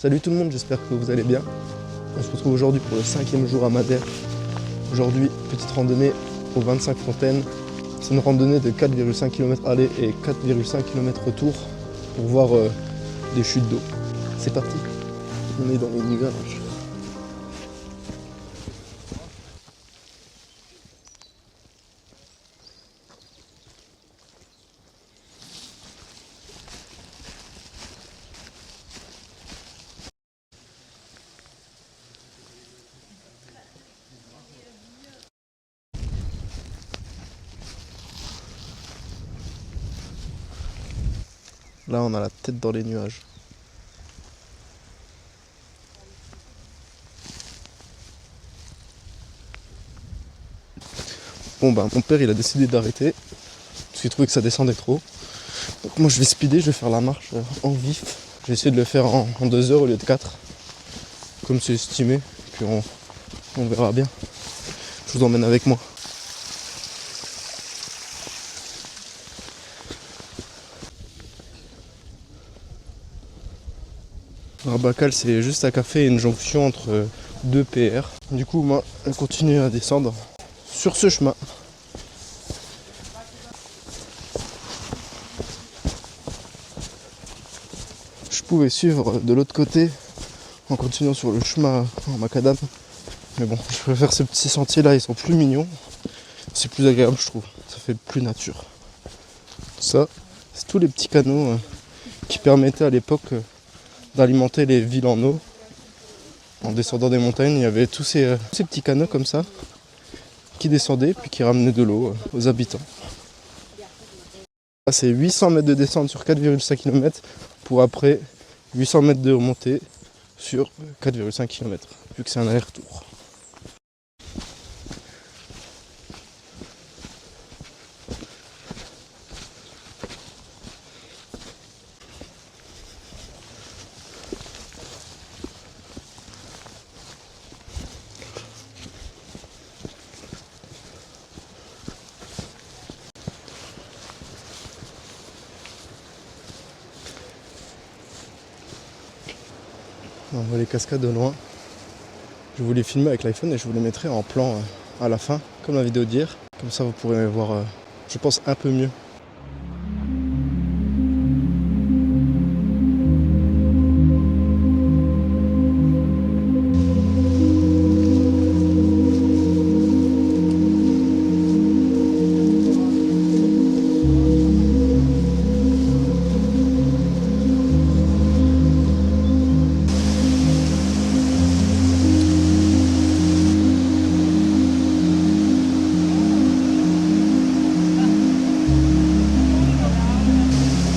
Salut tout le monde, j'espère que vous allez bien. On se retrouve aujourd'hui pour le 5e jour à Madère. Aujourd'hui, petite randonnée aux 25 fontaines. C'est une randonnée de 4,5 km aller et 4,5 km retour pour voir des chutes d'eau. C'est parti. On est dans les nuages. Là, on a la tête dans les nuages. Bon bah mon père il a décidé d'arrêter parce qu'il trouvait que ça descendait trop. Donc moi je vais speeder, je vais faire la marche en vif. Je vais essayer de le faire en 2 heures au lieu de 4. Comme c'est estimé. Puis on verra bien. Je vous emmène avec moi. Rabacal c'est juste à café et une jonction entre 2 PR. Du coup moi on continue à descendre sur ce chemin. Je pouvais suivre de l'autre côté en continuant sur le chemin en macadam. Mais bon, je préfère ces petits sentiers là, ils sont plus mignons. C'est plus agréable je trouve, ça fait plus nature. Ça, c'est tous les petits canaux qui permettaient à l'époque d'alimenter les villes en eau. En descendant des montagnes, il y avait tous ces petits canaux comme ça qui descendaient puis qui ramenaient de l'eau aux habitants. Là, c'est 800 mètres de descente sur 4,5 km pour après 800 mètres de remontée sur 4,5 km, vu que c'est un aller-retour. On voit les cascades de loin. Je voulais filmer avec l'iPhone et je vous les mettrai en plan à la fin, comme la vidéo d'hier. Comme ça vous pourrez voir, je pense, un peu mieux.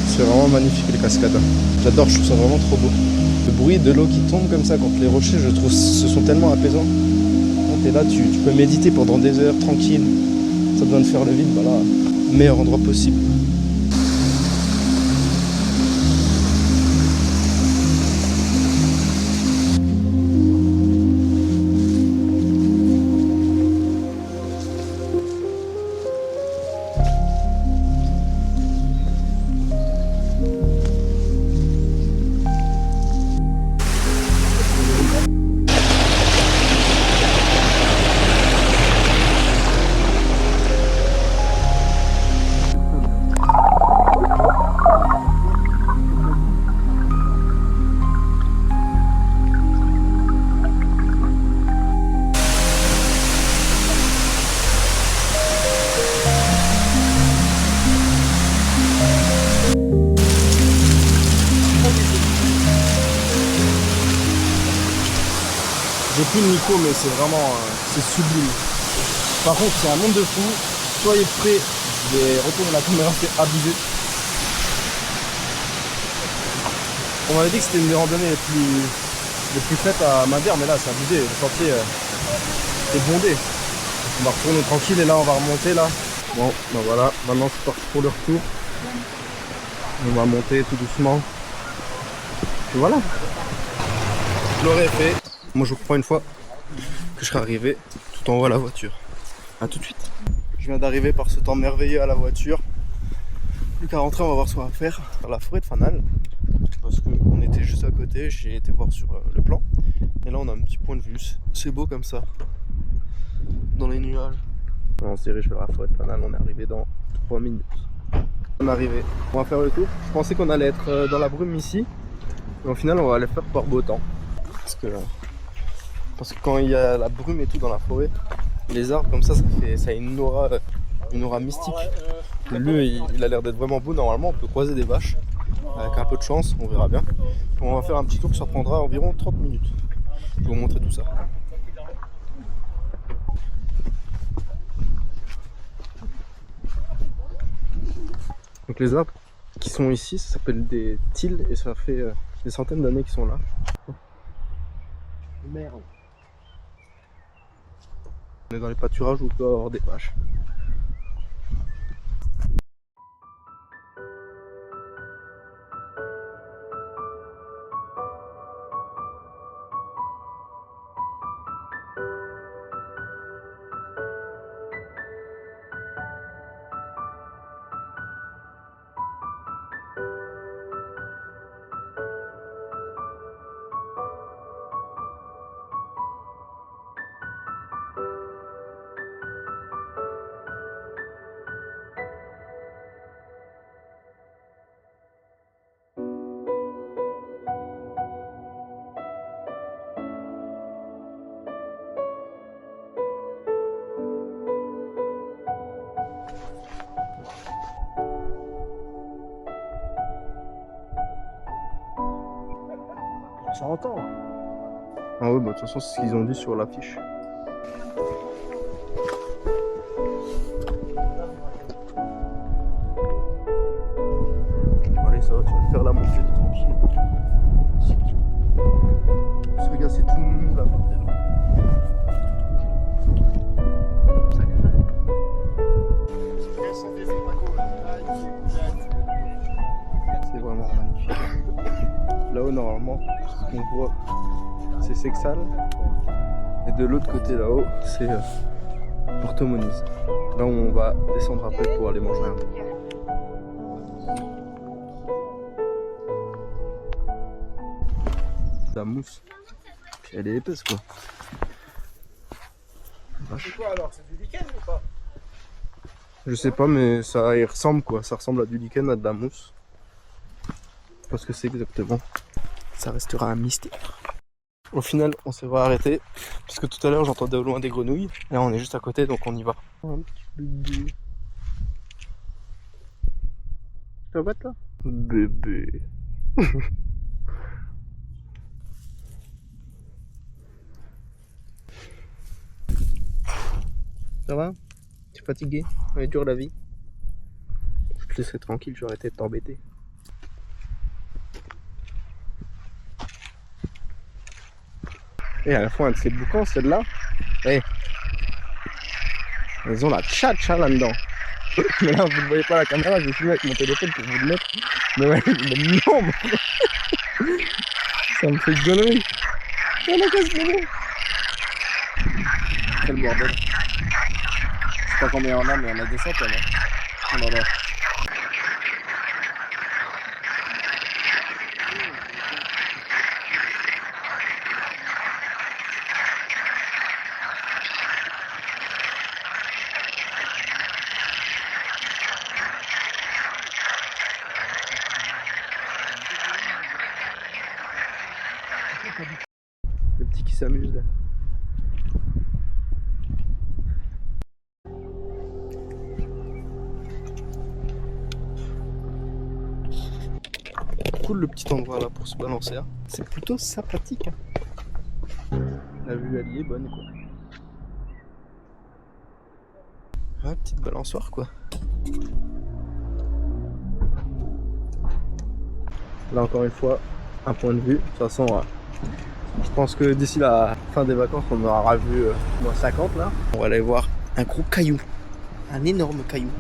C'est vraiment magnifique les cascades. J'adore, je trouve ça vraiment trop beau. Le bruit de l'eau qui tombe comme ça contre les rochers, je trouve ce sont tellement apaisants. Quand t'es là, tu peux méditer pendant des heures tranquille. Ça besoin de faire le vide, bah là, meilleur endroit possible. J'ai plus de micro mais c'est vraiment c'est sublime. Par contre c'est un monde de fou. Soyez prêts, je vais retourner la caméra, c'est abusé. On m'avait dit que c'était une des randonnées les plus faites à Madère, mais là c'est abusé, le sentier est bondé. On va retourner tranquille et là on va remonter là. Bon ben voilà, maintenant c'est parti pour le retour. On va monter tout doucement. Et voilà. Je l'aurais fait. Moi je vous prends une fois que je serai arrivé tout en haut à la voiture. A tout de suite. Je viens d'arriver par ce temps merveilleux à la voiture. Plus qu'à rentrer, on va voir ce qu'on va faire dans la forêt de Fanal. Parce qu'on était juste à côté, j'ai été voir sur le plan. Et là on a un petit point de vue, c'est beau comme ça, dans les nuages. On s'est dirige vers la forêt de Paname, on est arrivé dans 3 minutes. On est arrivé, on va faire le tour. Je pensais qu'on allait être dans la brume ici, mais au final on va aller faire par beau temps. Parce que quand il y a la brume et tout dans la forêt, les arbres comme ça a une aura mystique. Le lieu il a l'air d'être vraiment beau. Normalement on peut croiser des vaches, avec un peu de chance, on verra bien. On va faire un petit tour, ça prendra environ 30 minutes. Je vais vous montrer tout ça. Donc les arbres qui sont ici, ça s'appelle des tils et ça fait des centaines d'années qu'ils sont là. Merde. On est dans les pâturages où on peut avoir des vaches. Ça entend. Ah ouais, bah de toute façon c'est ce qu'ils ont dit sur l'affiche. Allez, ça va, tu vas faire la montée tranquille. Parce que regarde, c'est tout mou là par terre. C'est vraiment magnifique. Là-haut, normalement, on voit, c'est Sexal. Et de l'autre côté, là-haut, c'est Porto Moniz. Là où on va descendre après pour aller manger un peu. La mousse. Puis elle est épaisse, quoi. C'est quoi alors? C'est du lichen ou pas? Je sais pas, mais ça y ressemble, quoi. Ça ressemble à du lichen, à de la mousse. Je sais pas ce que c'est exactement. Ça restera un mystère. Au final, on s'est arrêté parce que tout à l'heure j'entendais au loin des grenouilles. Là, on est juste à côté, donc on y va. Un petit bébé. Ça va toi? Bébé. Ça va? Tu es fatigué? Elle est dure la vie. Je te laisserai tranquille, je vais arrêter de t'embêter. Et à la fois un de ces boucans, celle-là, hey. Elles ont la tchatcha là-dedans. Mais là, vous ne voyez pas la caméra, je vais filmer avec mon téléphone pour vous le mettre. Mais ouais, non, mais... ça me fait gonnerie. Oh la casse, mais quel bordel. Je sais pas combien il y en a, mais il y en a des centaines. Hein. Oh là là. Le petit qui s'amuse là. Cool le petit endroit là pour se balancer. Hein. C'est plutôt sympathique. Hein. La vue elle y est bonne quoi. Ouais, petite balançoire quoi. Là encore une fois, un point de vue. De toute façon, je pense que d'ici la fin des vacances, on aura vu moins 50 là. On va aller voir un gros caillou. Un énorme caillou.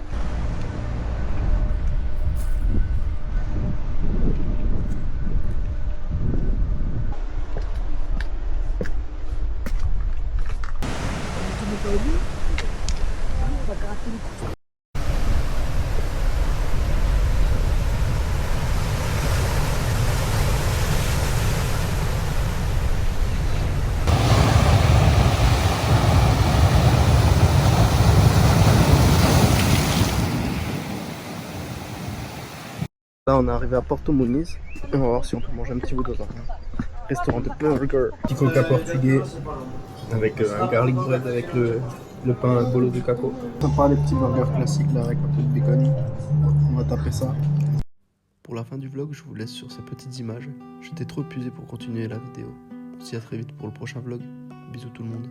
Là, on est arrivé à Porto Muniz. Et on va voir si on peut manger un petit bout dans un restaurant de burger. Petit coca portugais avec un garlic bread avec le pain bolo de caco. Sympa les petits burgers classiques là avec un peu de bacon. On va taper ça. Pour la fin du vlog, je vous laisse sur ces petites images. J'étais trop épuisé pour continuer la vidéo. On se dit à très vite pour le prochain vlog. Bisous tout le monde.